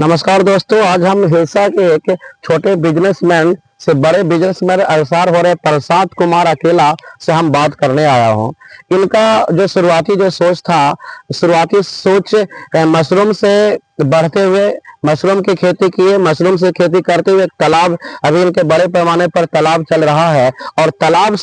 नमस्कार दोस्तों, आज हम हिलसा के एक छोटे बिजनेसमैन से बड़े बिजनेसमैन अवसर हो रहे प्रसाद कुमार अकेला से हम बात करने आया हूँ। इनका जो शुरुआती सोच मशरूम से बढ़ते हुए मशरूम की खेती किए, मशरूम से खेती करते हुए तालाब, अभी इनके बड़े पैमाने पर तालाब चल रहा है और तालाब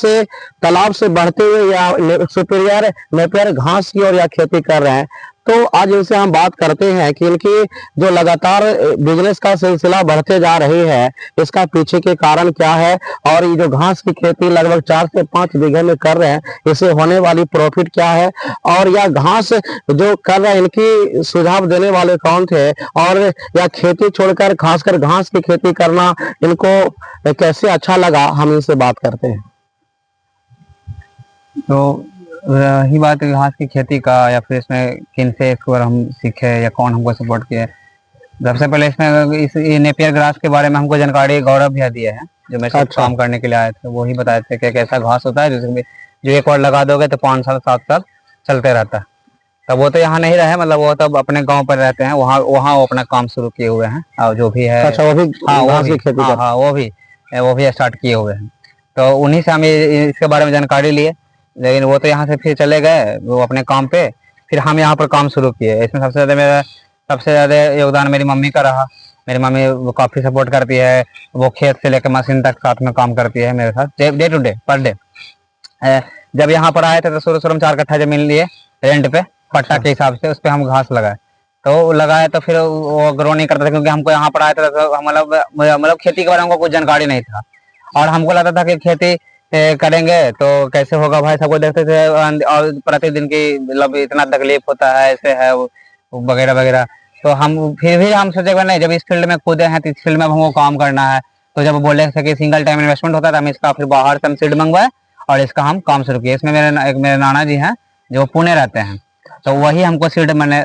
से बढ़ते हुए या सुपीरियर नेपियर घास की ओर या खेती कर रहे हैं। तो आज इनसे हम बात करते हैं कि इनकी जो लगातार बिजनेस का सिलसिला बढ़ते जा रही है, इसका पीछे के कारण क्या है और ये जो घास की खेती लगभग 4 से 5 बीघे में कर रहे हैं, इससे होने वाली प्रॉफिट क्या है और यह घास जो कर रहे हैं इनकी सुझाव देने वाले कौन थे और यह खेती छोड़कर खासकर घास की खेती करना इनको कैसे अच्छा लगा, हम इनसे बात करते हैं। तो रही बात घास की खेती का या फिर इसमें किन से इसको हम सीखे या कौन हमको सपोर्ट किया। सबसे पहले इसमें इस नेपियर ग्रास के बारे में हमको जानकारी गौरव भैया दिए हैं, जो मेरे साथ काम करने के लिए आए थे। वो ही बताए थे कि कैसा घास होता है जिसमें जो एक बार लगा दोगे तो 5 साल 7 साल चलते रहता है। तब वो तो यहाँ नहीं रहे, मतलब वो तब अपने गाँव पर रहते हैं, वहाँ वो अपना काम शुरू किए हुए हैं और जो भी है वो भी स्टार्ट किए हुए हैं। तो उन्हीं से हम इसके बारे में जानकारी लिए, लेकिन वो तो यहाँ से फिर चले गए वो अपने काम पे, फिर हम यहाँ पर काम शुरू किए। इसमें सबसे ज़्यादा योगदान मेरी मम्मी का रहा। मेरी मम्मी वो काफ़ी सपोर्ट करती है, वो खेत से लेकर मशीन तक साथ में काम करती है मेरे साथ day to day per day. जब यहाँ पर आए थे तो शुरू में 4 कट्ठा जमीन लिए रेंट पे पट्टा के हिसाब से, उस पर हम घास लगाए। तो लगाए तो फिर वो ग्रो नहीं करता था, क्योंकि हमको यहाँ पर आए थे तो मतलब खेती के बारे में हमको कुछ जानकारी नहीं था और हमको लगता था कि खेती करेंगे तो कैसे होगा भाई, सबको देखते थे और प्रतिदिन की मतलब इतना तकलीफ होता है, ऐसे है वगैरह वगैरह। तो हम फिर भी हम सोचे नहीं, जब इस फील्ड में कूदे हैं तो इस फील्ड में हमको काम करना है। तो जब बोले थे कि सिंगल टाइम इन्वेस्टमेंट होता था, हम इसका फिर बाहर से हम सीड मंगवाए और इसका हम काम शुरू किए। इसमें मेरे नाना जी हैं जो पुणे रहते हैं, तो वही हमको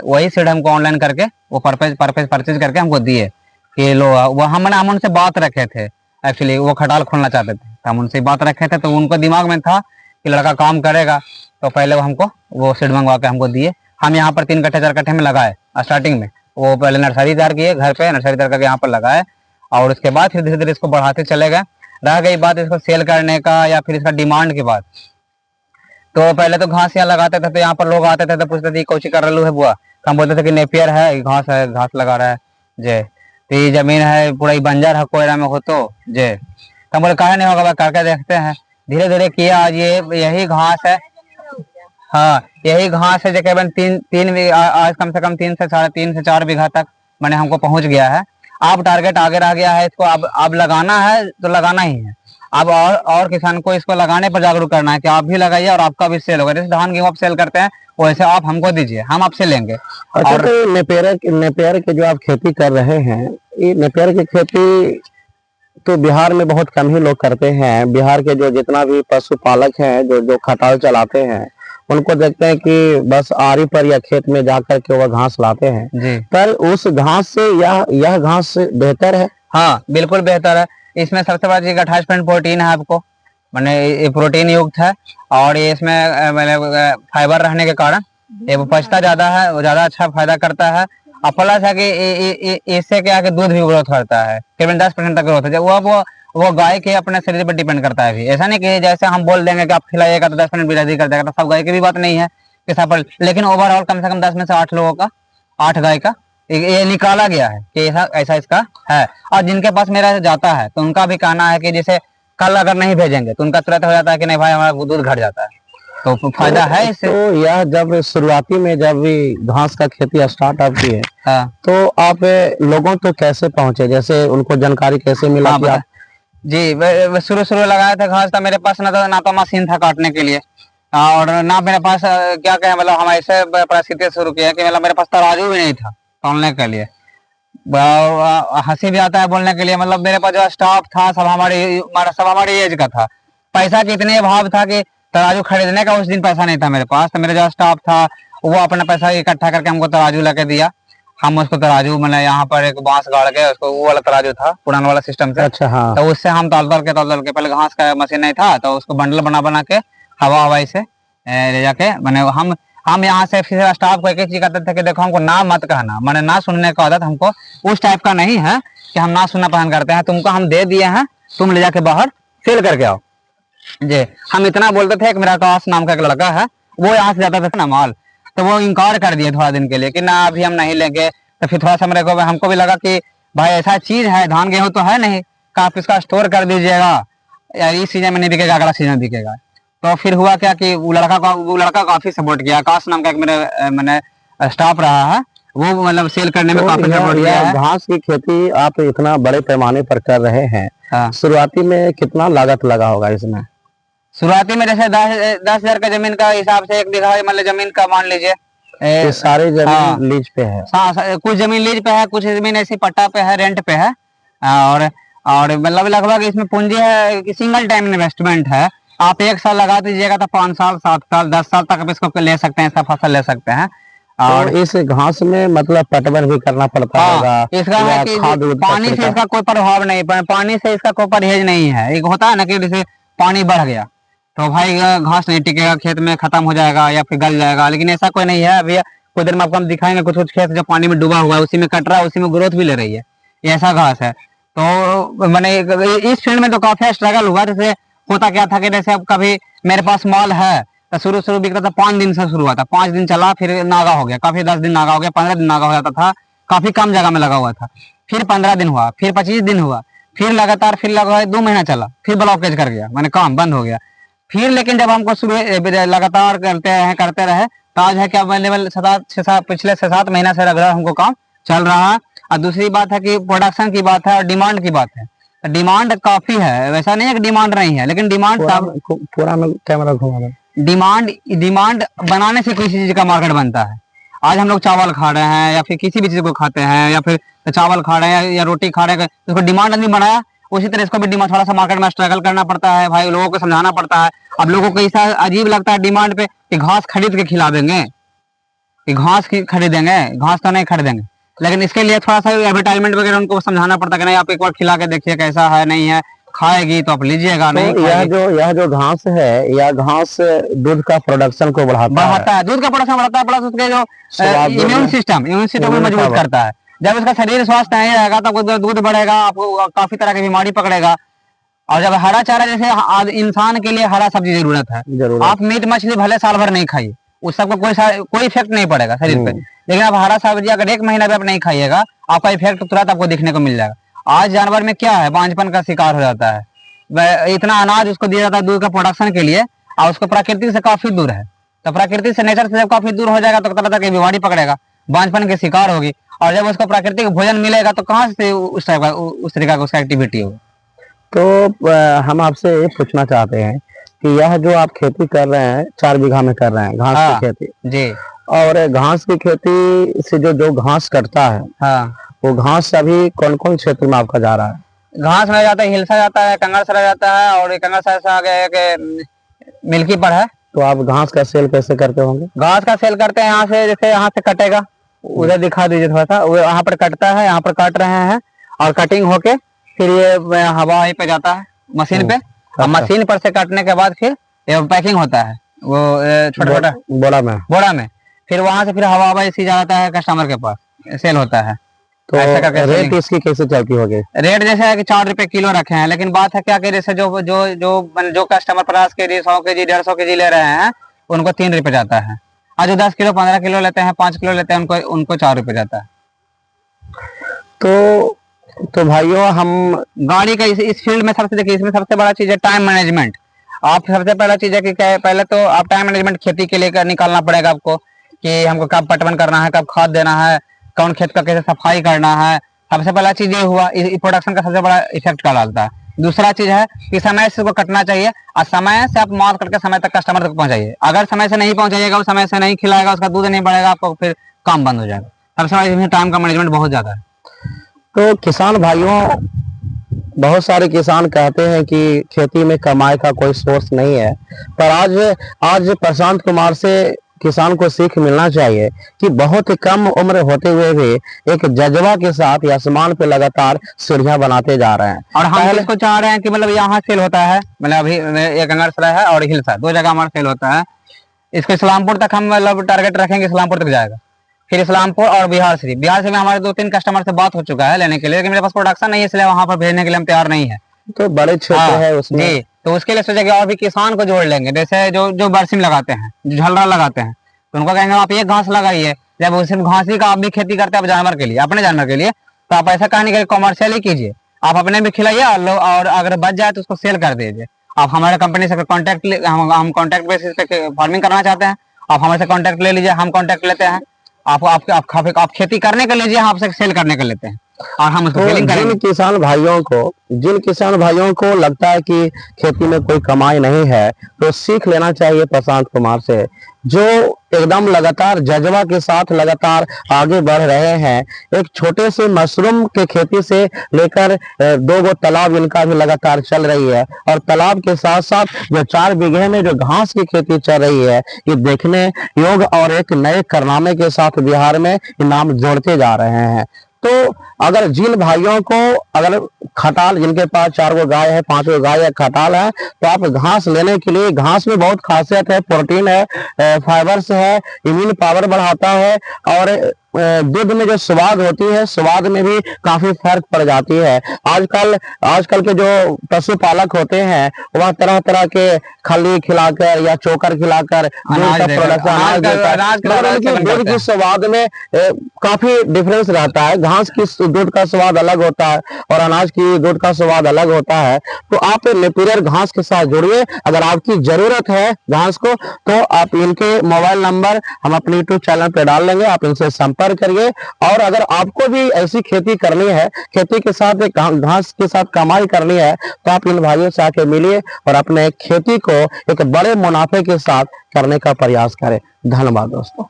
वही सीड हमको ऑनलाइन करके वो परचेज करके हमको दिए कि लो। वो हम उनसे बात रखे थे, एक्चुअली वो खटाल खोलना चाहते थे, हम उनसे बात रखे थे। तो उनको दिमाग में था कि लड़का काम करेगा, तो पहले वो हमको वो सीड मंगवा के हमको दिए। हम यहाँ पर 3 कट्ठे 4 कट्ठे में लगाए स्टार्टिंग में। वो पहले नर्सरी तैयार किए, घर पे नर्सरी तैयार करके यहाँ पर लगाए और उसके बाद फिर धीरे धीरे इसको बढ़ाते चले गए। रह गई बात इसको सेल करने का या फिर इसका डिमांड की बात, तो पहले तो घास यहाँ लगाते थे, तो यहाँ पर लोग आते थे तो पूछते थे कौची कर रहे है बुआ। तो हम बोलते थे कि नेपियर है, घास लगा रहा है जे, तो ये जमीन है पूरा बंजर है, कोयरा में हो तो जे। तो बोले काहे नहीं होगा, करके देखते हैं। धीरे धीरे किया, आज यही घास है। हाँ, यही घास है जो केवल आज कम से कम 3 से 4 बीघा तक मैंने हमको पहुंच गया है। अब टारगेट आगे रह गया है, इसको अब लगाना है तो लगाना ही है। अब और किसान को इसको लगाने पर जागरूक करना है कि आप भी लगाइए और आपका भी सेल होगा। जैसे धान गेहूं आप सेल करते हैं, वैसे आप हमको दीजिए, हम आपसे लेंगे। अच्छा, और तो नेपियर के जो आप खेती कर रहे हैं, ये नेपियर की खेती तो बिहार में बहुत कम ही लोग करते हैं। बिहार के जो जितना भी पशुपालक हैं, जो खटाल चलाते हैं, उनको देखते हैं कि बस आरी पर या खेत में जाकर के वह घास लाते हैं जी। पर उस घास से यह घास बेहतर है। हाँ, बिल्कुल बेहतर है। इसमें सबसे बड़ी चीज 28% प्रोटीन है आपको, मैंने ये प्रोटीन युक्त है और ये इसमें फाइबर रहने के कारण ये पचता ज्यादा है, वो ज्यादा अच्छा फायदा करता है। और प्लस है कि इससे क्या है कि दूध भी ग्रोथ करता है, केवल 10% तक ग्रोथ है। वो गाय के अपने शरीर पर डिपेंड करता है भी। ऐसा नहीं कि जैसे हम बोल देंगे कि आप खिलाइएगा तो 10% वृद्धि कर देगा, तो सब गाय की भी बात नहीं है कि सब, लेकिन ओवरऑल कम से कम 10 में से 8 लोगों का, 8 गाय का ये निकाला गया है कि ऐसा इसका है। और जिनके पास मेरा जाता है तो उनका भी कहना है कि जैसे कल अगर नहीं भेजेंगे तो उनका तुरंत हो जाता है कि नहीं भाई हमारा दूध घट जाता है, तो फायदा है इससे। तो यह जब शुरुआती में जब भी घास का खेती स्टार्टअप की है, हाँ, तो आप लोगों तो कैसे पहुंचे, जैसे उनको जानकारी कैसे मिला? हाँ, आप जी, शुरू लगाया था घास, था मेरे पास ना तो मशीन था काटने के लिए और ना मेरे पास क्या कहें, मतलब हम ऐसे परिस्थिति शुरू किया कि मतलब मेरे पास तराजू भी नहीं था तौलने के लिए। हंसी भी आता है बोलने के लिए, मतलब मेरे पास जो स्टाफ था सब हमारी एज का था। पैसा के इतने अभाव था कि तराजू खरीदने का उस दिन पैसा नहीं था मेरे पास। तो मेरा जो स्टाफ था वो अपना पैसा इकट्ठा करके हमको तराजू लेके दिया। हम उसको तराजू मैंने यहाँ पर एक बांस गाड़ के, उसको वो वाला तराजू था पुराना वाला सिस्टम से। अच्छा, हाँ। तो उससे हम तौल के पहले घास का मशीन नहीं था तो उसको बंडल बना के हवाई से ले जाके मैंने हम हम यहाँ से फिर स्टाफ को एक एक चीज कहते थे कि देखो हमको ना मत कहना, मैंने ना सुनने का आदत हमको उस टाइप का नहीं है कि हम ना सुनना पसंद करते हैं। तुमको हम दे दिए हैं, तुम ले जाके बाहर सेल करके आओ जी। हम इतना बोलते थे। एक मेरा आकाश नाम का एक लड़का है, वो यहाँ से जाता था ना माल, तो वो इनकार कर दिया थोड़ा दिन के लिए कि ना अभी हम नहीं लेंगे। तो फिर थोड़ा सा मेरे को हमको भी लगा कि भाई ऐसा चीज है, धान गेहूं तो है नहीं कि आप इसका स्टोर कर दीजिएगा, यार इस सीजन में नहीं बिकेगा अगला सीजन बिकेगा। तो फिर हुआ क्या कि वो लड़का काफी सपोर्ट किया। आकाश नाम का एक मेरे मैंने स्टाफ रहा है, वो मतलब सेल करने में तो काफी सपोर्ट किया है। घास की खेती आप इतना बड़े पैमाने पर कर रहे हैं, हाँ। शुरुआती में कितना लागत लगा होगा इसमें? शुरुआती में जैसे 10,000 का जमीन का हिसाब से 1 बीघा मतलब जमीन का मान लीजिए। ये सारे जमीन हाँ। लीज पे है? हाँ, कुछ जमीन लीज पे है, कुछ जमीन ऐसी पट्टा पे है, रेंट पे है। और मतलब लगभग इसमें पूंजी है कि सिंगल टाइम इन्वेस्टमेंट है। आप 1 साल लगा दीजिएगा तो 5 साल 7 साल 10 साल तक आप इसको ले सकते हैं, इसका फसल ले सकते हैं। और तो इस घास में मतलब पटवन भी करना पड़ता होगा? इसका है कि पानी से इसका कोई प्रभाव नहीं, पानी से इसका कोई परहेज नहीं है। एक होता है ना कि जैसे पानी बढ़ गया तो भाई घास नहीं टिकेगा, खेत में खत्म हो जाएगा या फिर गल जाएगा, लेकिन ऐसा कोई नहीं है। अभी कुछ देर में आपको हम दिखाएंगे कुछ कुछ खेत जो पानी में डूबा हुआ है, उसी में कट रहा है, उसी में ग्रोथ भी ले रही है। ये ऐसा घास है। तो मैंने इस फील्ड में तो काफी स्ट्रगल हुआ। जैसे होता क्या था कि जैसे अब कभी मेरे पास माल है तो शुरू बिकता था 5 दिन से शुरू हुआ था, 5 दिन चला, फिर नागा हो गया, काफी 10 दिन नागा हो गया, 15 दिन नागा हो जाता था, काफी कम जगह में लगा हुआ था। फिर 15 दिन हुआ, फिर 25 दिन हुआ, फिर लगातार फिर लगा 2 महीना चला, फिर ब्लॉकेज कर गया, मैंने काम बंद हो गया। फिर लेकिन जब हमको शुरू लगातार करते रहे तो आज है क्या अवेलेबल पिछले 6-7 महीना से रेगुलर हमको काम चल रहा है। और दूसरी बात है कि प्रोडक्शन की बात है और डिमांड की बात है। डिमांड काफी है, वैसा नहीं है कि डिमांड नहीं है, लेकिन डिमांड पूरा में कैमरा घुमा, डिमांड बनाने से किसी चीज का मार्केट बनता है। आज हम लोग चावल खा रहे हैं या फिर किसी भी चीज को खाते हैं या फिर चावल खा रहे हैं या रोटी खा रहे हैं, उसको डिमांड नहीं बनाया, उसी तरह इसको भी डिमांड थोड़ा सा मार्केट में स्ट्रगल करना पड़ता है भाई, लोगों को समझाना पड़ता है। अब लोगों को ऐसा अजीब लगता है डिमांड पे कि घास खरीद के खिला देंगे, कि घास खरीदेंगे, घास तो नहीं खरीदेंगे, लेकिन इसके लिए थोड़ा सा एडवर्टाइजमेंट वगैरह उनको समझाना पड़ता है कि नहीं आप एक बार खिला के देखिए कैसा है, नहीं है खाएगी तो आप लीजिएगा। तो नहीं यह जो घास है, यह घास दूध का प्रोडक्शन को बढ़ाता है, दूध का प्रोडक्शन बढ़ाता है, प्लस उसके जो इम्यून सिस्टम को मजबूत करता है। जब उसका शरीर स्वस्थ नहीं रहेगा तो दूध बढ़ेगा, आपको काफी तरह की बीमारी पकड़ेगा। और जब हरा चारा, जैसे इंसान के लिए हरा सब्जी जरूरत है, आप मीट मछली भले साल भर नहीं खाइए, उस सबको कोई इफेक्ट नहीं पड़ेगा शरीर पे, लेकिन आप हरा सब्जी अगर 1 महीना भी आप नहीं खाइएगा, आपका इफेक्ट तुरंत आपको दिखने को मिल जाएगा। आज जानवर में क्या है, बांझपन का शिकार हो जाता है, इतना अनाज उसको दिया जाता है दूध का प्रोडक्शन के लिए, और उसको प्रकृति से काफी दूर है। तो प्रकृति से, नेचर से जब काफी दूर हो जाएगा तो तरह तरह की बीमारी पकड़ेगा, बांझपन के शिकार होगी। और जब उसको प्राकृतिक भोजन मिलेगा तो कहाँ से उस टाइप का उस तरीका का उसका एक्टिविटी होगी। तो हम आपसे ये पूछना चाहते हैं कि यह जो आप खेती कर रहे हैं, 4 बीघा में कर रहे हैं घास की खेती जी, और घास की खेती से जो घास कटता है, हाँ, वो घास अभी कौन कौन क्षेत्र में आपका जा रहा है? घास में जाता है, हिलसा जाता है, कंगड़सरा जाता है, और कंगड़सरा से आगे मिल्की पर है। तो आप घास का सेल कैसे करते होंगे? घास का सेल करते हैं यहाँ से, जैसे यहाँ से कटेगा, उधर दिखा दीजिए थोड़ा सा, वो यहाँ पर कटता है, यहाँ पर काट रहे हैं, और कटिंग होके फिर ये हवा पे जाता है मशीन पे, और मशीन पर से काटने के बाद फिर ये पैकिंग होता है, वो छोटा छोटा बोरा में, फिर वहां से फिर हवा इसी जाता है कस्टमर के पास, सेल होता है। तो रेट इसकी कैसे चलती होगी? रेट जैसे है कि 4 रुपए किलो रखे हैं, लेकिन बात है क्या कि जैसे जो कस्टमर 50 केजी 100 केजी 150 केजी ले रहे हैं उनको 3 रुपए जाता है, और जो 10 किलो 15 किलो लेते हैं 5 किलो लेते हैं उनको 4 रुपए जाता है। तो भाइयों, हम गाड़ी का इस फील्ड में सबसे देखिए, इसमें सबसे बड़ा चीज है टाइम मैनेजमेंट। आप सबसे पहला चीज है कि पहले तो आप टाइम मैनेजमेंट खेती के लिए निकालना पड़ेगा आपको, कि हमको कब पटवन करना है, कब खाद देना है, कौन खेत का कैसे सफाई करना है। सबसे पहला चीज ये हुआ, प्रोडक्शन का सबसे बड़ा इफेक्ट का डालता है। दूसरा चीज है कि समय से उसको कटना चाहिए, और समय से आप माल करके समय तक कस्टमर तक पहुंचाइए। अगर समय से नहीं पहुंचाइएगा, वो समय से नहीं खिलाएगा, उसका दूध नहीं बढ़ेगा, आपको फिर काम बंद हो जाएगा। सबसे बड़ा टाइम का मैनेजमेंट बहुत ज्यादा है। तो किसान भाइयों, बहुत सारे किसान कहते हैं कि खेती में कमाई का कोई सोर्स नहीं है, पर आज प्रशांत कुमार से किसान को सीख मिलना चाहिए कि बहुत ही कम उम्र होते हुए भी एक जज्बा के साथ आसमान पे लगातार सीढ़ियां बनाते जा रहे हैं। और हम इसको चाह रहे हैं कि मतलब यहाँ सेल होता है, मतलब अभी एक अंगरसराय है और हिलसा, 2 जगह हमारा सेल होता है। इसको इस्लामपुर तक हम मतलब टारगेट रखेंगे, इस्लामपुर तक जाएगा। फिर इस्लामपुर और बिहार शरीफ, बिहार से में हमारे 2-3 कस्टमर से बात हो चुका है लेने के लिए, लेकिन मेरे पास प्रोडक्शन नहीं है, इसलिए वहां पर भेजने के लिए हम तैयार नहीं है। तो बड़े क्षेत्र हाँ, है उसमें। जी, तो उसके लिए सोचा कि और भी किसान को जोड़ लेंगे, जैसे जो जो बरसिम लगाते हैं, जो झलरा लगाते हैं, तो उनको कहेंगे आप एक घास लगाइए। जब सिर्फ घास ही का आप भी खेती करते हैं जानवर के लिए, अपने जानवर के लिए, तो आप ऐसा कहा नहीं कि कॉमर्शियल ही कीजिए, आप अपने भी खिलाइए और अगर बच जाए तो उसको सेल कर दीजिए। आप हमारे कंपनी से कॉन्टैक्ट, हम कॉन्टैक्ट बेसिस पे फार्मिंग करना चाहते हैं, आप हमारे से कॉन्टैक्ट ले लीजिए, हम कॉन्टैक्ट लेते हैं। आप खेती करने के लीजिए, आपसे सेल करने के लेते हैं और हम उसको तो सेलिंग करेंगे। जिन किसान भाइयों को लगता है कि खेती में कोई कमाई नहीं है, तो सीख लेना चाहिए प्रशांत कुमार से, जो एकदम लगातार जज्बा के साथ लगातार आगे बढ़ रहे हैं। एक छोटे से मशरूम के खेती से लेकर 2 गो तालाब इनका भी लगातार चल रही है, और तालाब के साथ साथ जो 4 बीघे में जो घास की खेती चल रही है, ये देखने योग और एक नए कारनामे के साथ बिहार में इनाम जोड़ते जा रहे हैं। तो अगर जिन भाइयों को अगर खटाल, जिनके पास 4 गो गाय है, 5 गो गाय है, खटाल है, तो आप घास लेने के लिए, घास में बहुत खासियत है, प्रोटीन है, फाइबर्स है, इम्यून पावर बढ़ाता है, और दूध में जो स्वाद होती है, स्वाद में भी काफी फर्क पड़ जाती है। आजकल के जो पशुपालक होते हैं, वह तरह तरह के खली खिलाकर या चोकर खिलाकर दूध की स्वाद में काफी डिफरेंस रहता है। घास की दूध का स्वाद अलग होता है और अनाज की दूध का स्वाद अलग होता है। तो आप नेपियर घास के साथ जुड़िए। अगर आपकी जरूरत है घास को, तो आप इनके मोबाइल नंबर हम अपने यूट्यूब चैनल पे डाल लेंगे, आप इनसे संपर्क करिए। और अगर आपको भी ऐसी खेती करनी है, खेती के साथ घास के साथ कमाई करनी है, तो आप इन भाइयों से आके मिलिए और अपने खेती को एक बड़े मुनाफे के साथ करने का प्रयास करें। धन्यवाद दोस्तों।